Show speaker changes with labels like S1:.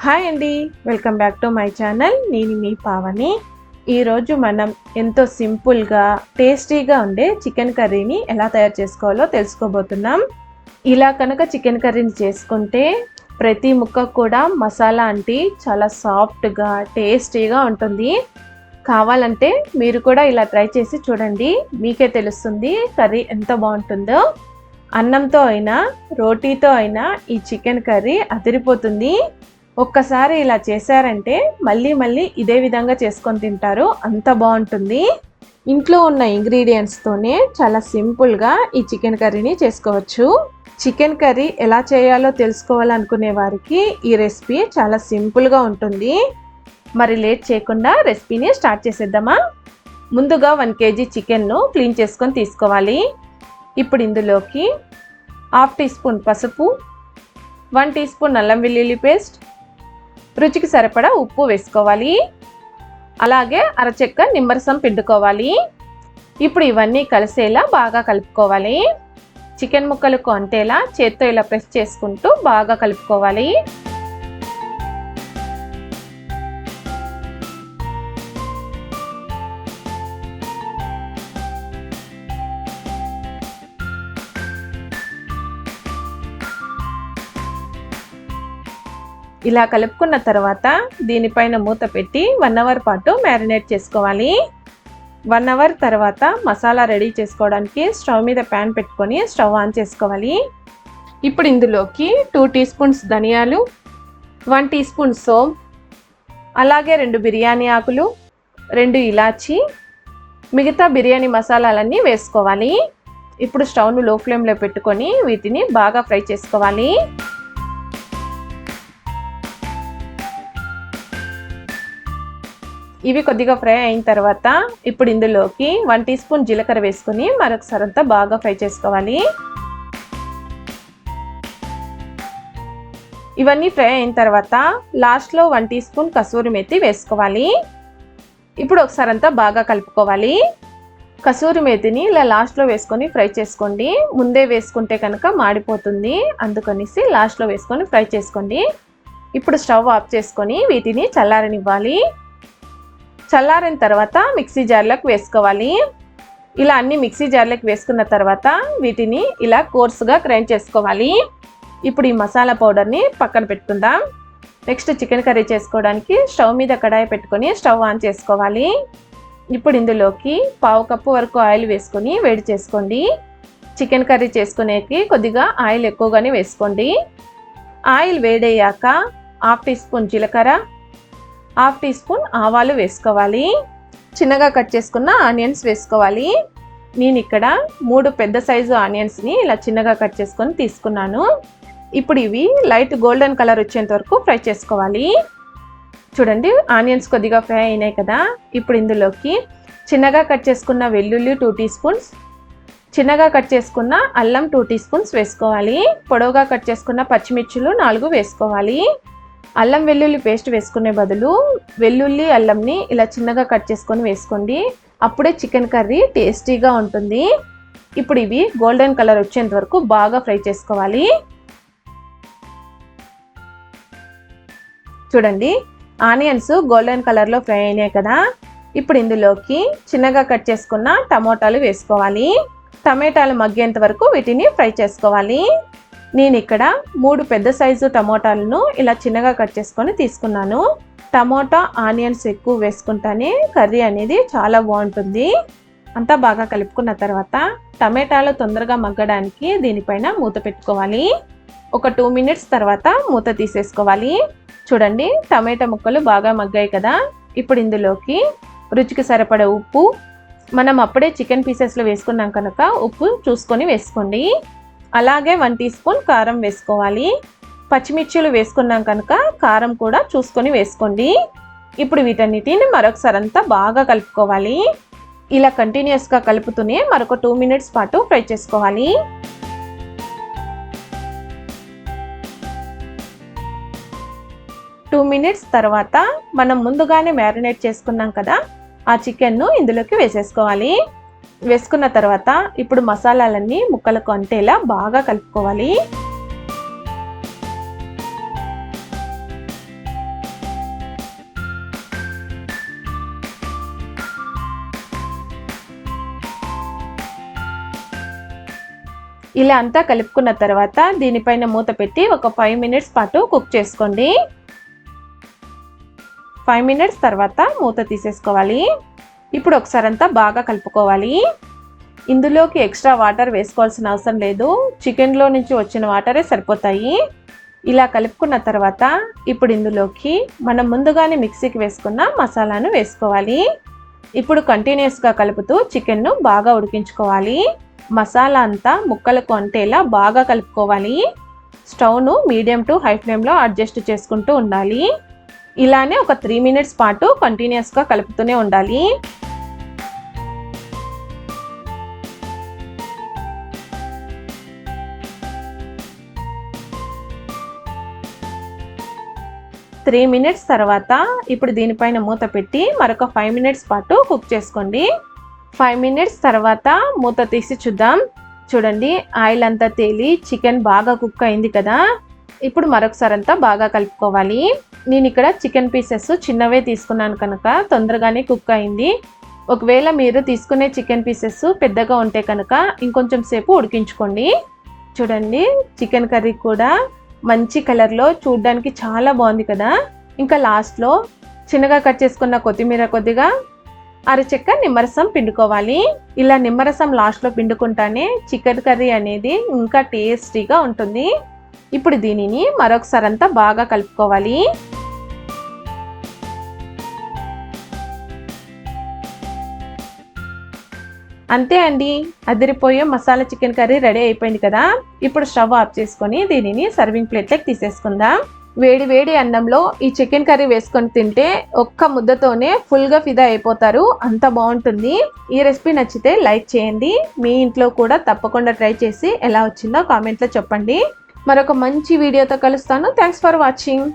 S1: Hi అండి, welcome back to my channel. నేను మీ పావని. ఈరోజు మనం ఎంతో సింపుల్గా టేస్టీగా ఉండే చికెన్ కర్రీని ఎలా తయారు చేసుకోవాలో తెలుసుకోబోతున్నాం. ఇలా కనుక చికెన్ కర్రీని చేసుకుంటే ప్రతి ముక్క కూడా మసాలా అంటి చాలా సాఫ్ట్గా టేస్టీగా ఉంటుంది. కావాలంటే మీరు కూడా ఇలా ట్రై చేసి చూడండి, మీకే తెలుస్తుంది కర్రీ ఎంత బాగుంటుందో. అన్నంతో అయినా రోటీతో అయినా ఈ చికెన్ కర్రీ అదిరిపోతుంది. ఒక్కసారి ఇలా చేశారంటే మళ్ళీ ఇదే విధంగా చేసుకొని తింటారు, అంత బాగుంటుంది. ఇంట్లో ఉన్న ఇంగ్రీడియంట్స్తోనే చాలా సింపుల్గా ఈ చికెన్ కర్రీని చేసుకోవచ్చు. చికెన్ కర్రీ ఎలా చేయాలో తెలుసుకోవాలనుకునే వారికి ఈ రెసిపీ చాలా సింపుల్గా ఉంటుంది. మరి లేట్ చేయకుండా రెసిపీని స్టార్ట్ చేసేద్దామా. ముందుగా 1 kg చికెన్ను క్లీన్ చేసుకొని తీసుకోవాలి. ఇప్పుడు ఇందులోకి 1/2 టీ స్పూన్ పసుపు, 1 టీ స్పూన్ అల్లం వెల్లుల్లి పేస్ట్, రుచికి సరిపడా ఉప్పు వేసుకోవాలి. అలాగే అరచెక్క నిమ్మరసం పిండుకోవాలి. ఇప్పుడు ఇవన్నీ కలిసేలా బాగా కలుపుకోవాలి. చికెన్ ముక్కలకు అంటేలా చేత్తో ఇలా ప్రెస్ చేసుకుంటూ బాగా కలుపుకోవాలి. ఇలా కలుపుకున్న తర్వాత దీనిపైన మూత పెట్టి 1 అవర్ పాటు మ్యారినేట్ చేసుకోవాలి. 1 అవర్ తర్వాత మసాలా రెడీ చేసుకోవడానికి స్టవ్ మీద ప్యాన్ పెట్టుకొని స్టవ్ ఆన్ చేసుకోవాలి. ఇప్పుడు ఇందులోకి 2 టీ స్పూన్స్ ధనియాలు, 1 టీ స్పూన్ సోంపు, అలాగే 2 బిర్యానీ ఆకులు, 2 ఇలాచి, మిగతా బిర్యానీ మసాలాలన్నీ వేసుకోవాలి. ఇప్పుడు స్టవ్ను లో ఫ్లేమ్లో పెట్టుకొని వీటిని బాగా ఫ్రై చేసుకోవాలి. ఇవి కొద్దిగా ఫ్రై అయిన తర్వాత ఇప్పుడు ఇందులోకి 1 టీ స్పూన్ జీలకర్ర వేసుకొని మరొకసారి అంతా బాగా ఫ్రై చేసుకోవాలి. ఇవన్నీ ఫ్రై అయిన తర్వాత లాస్ట్లో 1 టీ స్పూన్ కసూరి మేతి వేసుకోవాలి. ఇప్పుడు ఒకసారి అంతా బాగా కలుపుకోవాలి. కసూరి మేతిని ఇలా లాస్ట్లో వేసుకొని ఫ్రై చేసుకోండి. ముందే వేసుకుంటే కనుక మాడిపోతుంది, అందుకనేసి లాస్ట్లో వేసుకొని ఫ్రై చేసుకోండి. ఇప్పుడు స్టవ్ ఆఫ్ చేసుకొని వీటిని చల్లారనివ్వాలి. చల్లారిన తర్వాత మిక్సీ జార్లోకి వేసుకోవాలి. ఇలా అన్ని మిక్సీ జార్లోకి వేసుకున్న తర్వాత వీటిని ఇలా కోర్సుగా గ్రైండ్ చేసుకోవాలి. ఇప్పుడు ఈ మసాలా పౌడర్ని పక్కన పెట్టుకుందాం. నెక్స్ట్ చికెన్ కర్రీ చేసుకోవడానికి స్టవ్ మీద కడాయి పెట్టుకొని స్టవ్ ఆన్ చేసుకోవాలి. ఇప్పుడు ఇందులోకి 1/2 కప్పు వరకు ఆయిల్ వేసుకొని వేడి చేసుకోండి. చికెన్ కర్రీ చేసుకునేకి కొద్దిగా ఆయిల్ ఎక్కువగానే వేసుకోండి. ఆయిల్ వేడయ్యాక 1/2 టీ స్పూన్ జీలకర్ర, 1/2 టీ స్పూన్ ఆవాలు వేసుకోవాలి. చిన్నగా కట్ చేసుకున్న ఆనియన్స్ వేసుకోవాలి. నేను ఇక్కడ 3 పెద్ద సైజు ఆనియన్స్ని ఇలా చిన్నగా కట్ చేసుకొని తీసుకున్నాను. ఇప్పుడు ఇవి లైట్ గోల్డెన్ కలర్ వచ్చేంత వరకు ఫ్రై చేసుకోవాలి. చూడండి, ఆనియన్స్ కొద్దిగా ఫ్రై అయినాయి కదా. ఇప్పుడు ఇందులోకి చిన్నగా కట్ చేసుకున్న వెల్లుల్లి 2 టీ స్పూన్స్, చిన్నగా కట్ చేసుకున్న అల్లం 2 టీ స్పూన్స్ వేసుకోవాలి. పొడవుగా కట్ చేసుకున్న పచ్చిమిర్చులు 4 వేసుకోవాలి. అల్లం వెల్లుల్లి పేస్ట్ వేసుకునే బదులు వెల్లుల్లి అల్లంని ఇలా చిన్నగా కట్ చేసుకొని వేసుకోండి, అప్పుడే చికెన్ కర్రీ టేస్టీగా ఉంటుంది. ఇప్పుడు ఇవి గోల్డెన్ కలర్ వచ్చేంత వరకు బాగా ఫ్రై చేసుకోవాలి. చూడండి, ఆనియన్స్ గోల్డెన్ కలర్లో ఫ్రై అయినాయి కదా. ఇప్పుడు ఇందులోకి చిన్నగా కట్ చేసుకున్న టమోటాలు వేసుకోవాలి. టమాటాలు మగ్గేంత వరకు వీటిని ఫ్రై చేసుకోవాలి. నేను ఇక్కడ 3 పెద్ద సైజు టమోటాలను ఇలా చిన్నగా కట్ చేసుకొని తీసుకున్నాను. టమోటా ఆనియన్స్ ఎక్కువ వేసుకుంటానే కర్రీ అనేది చాలా బాగుంటుంది. అంతా బాగా కలుపుకున్న తర్వాత టమాటాలు తొందరగా మగ్గడానికి దీనిపైన మూత పెట్టుకోవాలి. ఒక 2 మినిట్స్ తర్వాత మూత తీసేసుకోవాలి. చూడండి, టమాటా ముక్కలు బాగా మగ్గాయి కదా. ఇప్పుడు ఇందులోకి రుచికి సరిపడే ఉప్పు, మనం అప్పుడే చికెన్ పీసెస్లో వేసుకున్నాం కనుక ఉప్పు చూసుకొని వేసుకోండి. అలాగే 1 టీ స్పూన్ కారం వేసుకోవాలి. పచ్చిమిర్చిలు వేసుకున్నాం కనుక కారం కూడా చూసుకొని వేసుకోండి. ఇప్పుడు వీటన్నిటిని మరొకసారి అంతా బాగా కలుపుకోవాలి. ఇలా కంటిన్యూస్గా కలుపుతూనే మరొక 2 మినిట్స్ పాటు ఫ్రై చేసుకోవాలి. టూ మినిట్స్ తర్వాత మనం ముందుగానే మ్యారినేట్ చేసుకున్నాం కదా, ఆ చికెన్ను ఇందులోకి వేసేసుకోవాలి. వేసుకున్న తర్వాత ఇప్పుడు మసాలాలన్నీ ముక్కలకు అంటేలా బాగా కలుపుకోవాలి. ఇలా అంతా కలుపుకున్న తర్వాత దీనిపైన మూత పెట్టి ఒక 5 మినిట్స్ పాటు కుక్ చేసుకోండి. 5 మినిట్స్ తర్వాత మూత తీసేసుకోవాలి. ఇప్పుడు ఒకసారి అంతా బాగా కలుపుకోవాలి. ఇందులోకి ఎక్స్ట్రా వాటర్ వేసుకోవాల్సిన అవసరం లేదు, చికెన్లో నుంచి వచ్చిన వాటరే సరిపోతాయి. ఇలా కలుపుకున్న తర్వాత ఇప్పుడు ఇందులోకి మనం ముందుగానే మిక్సీకి వేసుకున్న మసాలాను వేసుకోవాలి. ఇప్పుడు కంటిన్యూస్గా కలుపుతూ చికెన్ను బాగా ఉడికించుకోవాలి. మసాలా అంతా ముక్కలకు అంటేలా బాగా కలుపుకోవాలి. స్టవ్ను మీడియం టు హై ఫ్లేమ్లో అడ్జస్ట్ చేసుకుంటూ ఉండాలి. ఇలానే ఒక 3 మినిట్స్ పాటు కంటిన్యూస్గా కలుపుతూనే ఉండాలి. త్రీ మినిట్స్ తర్వాత ఇప్పుడు దీనిపైన మూత పెట్టి మరొక 5 మినిట్స్ పాటు కుక్ చేసుకోండి. 5 మినిట్స్ తర్వాత మూత తీసి చూద్దాం. చూడండి, ఆయిల్ అంతా తేలి చికెన్ బాగా కుక్ అయింది కదా. ఇప్పుడు మరొకసారి అంతా బాగా కలుపుకోవాలి. నేను ఇక్కడ చికెన్ పీసెస్ చిన్నవే తీసుకున్నాను కనుక తొందరగానే కుక్ అయింది. ఒకవేళ మీరు తీసుకునే చికెన్ పీసెస్ పెద్దగా ఉంటే కనుక ఇంకొంచెం సేపు ఉడికించుకోండి. చూడండి, చికెన్ కర్రీ కూడా మంచి కలర్లో చూడడానికి చాలా బాగుంది కదా. ఇంకా లాస్ట్లో చిన్నగా కట్ చేసుకున్న కొత్తిమీర కొద్దిగా, అరచెక్క నిమ్మరసం పిండుకోవాలి. ఇలా నిమ్మరసం లాస్ట్లో పిండుకుంటానే చికెన్ కర్రీ అనేది ఇంకా టేస్టీగా ఉంటుంది. ఇప్పుడు దీనిని మరొకసారి అంతా బాగా కలుపుకోవాలి. అంతే అండి, అదిరిపోయే మసాలా చికెన్ కర్రీ రెడీ అయిపోయింది కదా. ఇప్పుడు స్టవ్ ఆఫ్ చేసుకొని దీనిని సర్వింగ్ ప్లేట్లోకి తీసేసుకుందాం. వేడి వేడి అన్నంలో ఈ చికెన్ కర్రీ వేసుకొని తింటే ఒక్క ముద్దతోనే ఫుల్గా ఫిదా అయిపోతారు, అంత బాగుంటుంది. ఈ రెసిపీ నచ్చితే లైక్ చేయండి. మీ ఇంట్లో కూడా తప్పకుండా ట్రై చేసి ఎలా వచ్చిందో కామెంట్లో చెప్పండి. మరొక మంచి వీడియోతో కలుస్తాను. Thanks for watching.